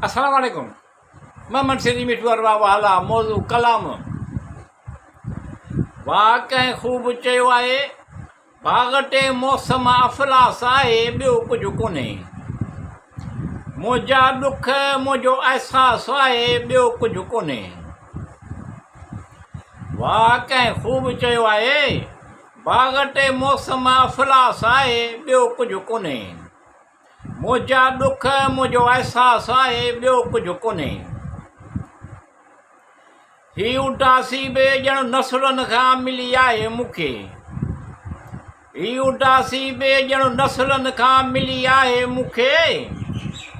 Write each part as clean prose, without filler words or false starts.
अस्सलाम वालेकुम। मैं मनसिरी मिठू अरवा वाला मौजू कलाम। वाह कंहिं ख़ूब चयो आहे, बाग़टे मौसम अफ़लास आहे, ॿियो कुझु कोन्हे। मुंहिंजा ॾुख मुंहिंजो अहसासु आहे, ॿियो कुझु कोन्हे। वाह कंहिं ख़ूब चयो आहे, बाग़टे मौसम अफ़लास आहे, ॿियो कुझु कोन्हे। मुंहिंजा ॾुख मुंहिंजो अहसासु आहे, ॿियो कुझु कोन्हे। ही उदासी बि ॼण नसुलनि खां मिली आहे मूंखे। ही उदासी बि ॼण नसुलनि खां मिली आहे मूंखे।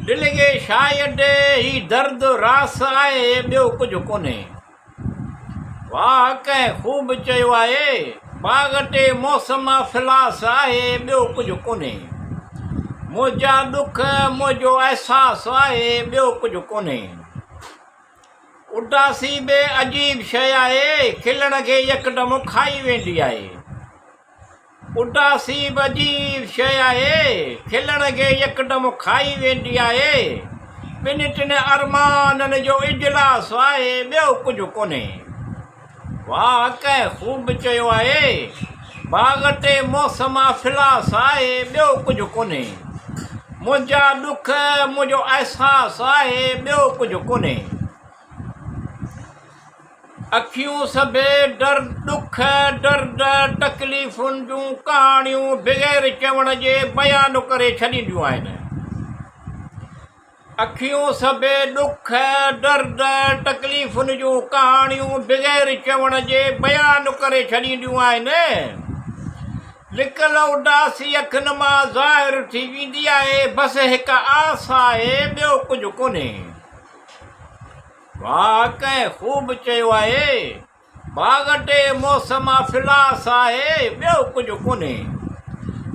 दिलि खे शायदि ही दर्द रास आहे, ॿियो कुझु कोन्हे। वाह कंहिं ख़ूब चयो आहे, बाग़टे मौसम अफ़लास आहे, ॿियो कुझु कोन्हे। मुंहिंजा ॾुख मुंहिंजो अहसासु आहे, ॿियो कुझु कोन्हे। उदासी बि अजीब शइ आहे, खिलण खे यकदमि खाई वेंदी आहे। उदासी बि अजीब शइ आहे, खिलण खे यकदमि खाई वेंदी आहे। ॿिनि टिनि अरमाननि जो इजलास आहे, ॿियो कुझु कोन्हे। वाह कंहिं ख़ूब चयो आहे, बाग़टे मौसम अफ़लास आहे, ॿियो कुझु कोन्हे। मुंहिंजा ॾुख मुंहिंजो अहसासु आहे, ॿियो कुझु कोन्हे। अखियूं सभु ॾुख दर्द तकलीफ़ुनि जूं कहाणियूं बग़ैर चवण जे बयानु करे छॾींदियूं आहिनि। अखियूं सभु ॾुख दर्द तकलीफ़ुनि जूं कहाणियूं बग़ैर चवण जे बयानु करे छॾींदियूं आहिनि। लिकल उदासी अखियुनि मां ज़ाहिर थी वेंदी आहे, बसि हिकु आस आहे, ॿियो कुझु कोन्हे। वाह कंहिं ख़ूब चयो आहे, बाग़टे मौसम अफ़लास आहे, ॿियो कुझु कोन्हे।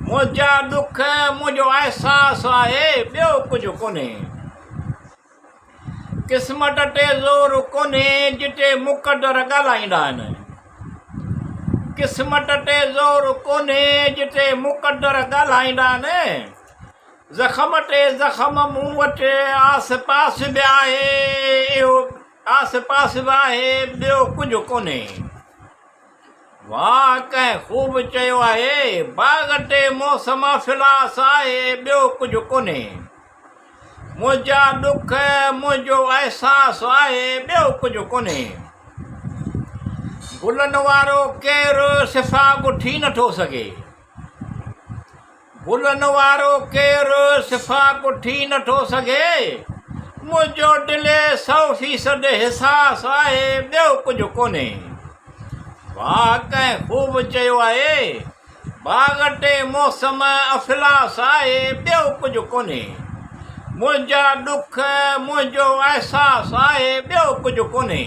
मुंहिंजा ॾुख मुंहिंजो अहसासु आहे, ॿियो कुझु कोन्हे। क़िस्मत ते ज़ोर कोन्हे, जिते मुक़दर ॻाल्हाईंदा आहिनि। क़िस्मत ते ज़ोर कोन्हे, जिते मुक़दर ॻाल्हाईंदा आहिनि। ज़ख़म ते ज़ख़म मूं वटि आस पास बि आहे, इहो आस पास बि आहे, ॿियो कुझु कोन्हे। वाह कंहिं ख़ूब चयो आहे, बाग़टे मौसम अफ़लास आहे, ॿियो कुझु कोन्हे। मुंहिंजा ॾुख मुंहिंजो अहसासु आहे, ॿियो कुझु कोन्हे। गुलनि वारो केरु सिफ़ा ॻुठी नथो सघे। गुलनि वारो केरु सिफ़ा ॻुठी नथो सघे। मुंहिंजो दिलि 100% हिसास आहे, ॿियो कुझु कोन्हे। वाह कंहिं ख़ूब चयो आहे, बाग़टे मौसम अफ़लास आहे, ॿियो कुझु कोन्हे। मुंहिंजा ॾुख मुंहिंजो अहसासु आहे, ॿियो कुझु कोन्हे।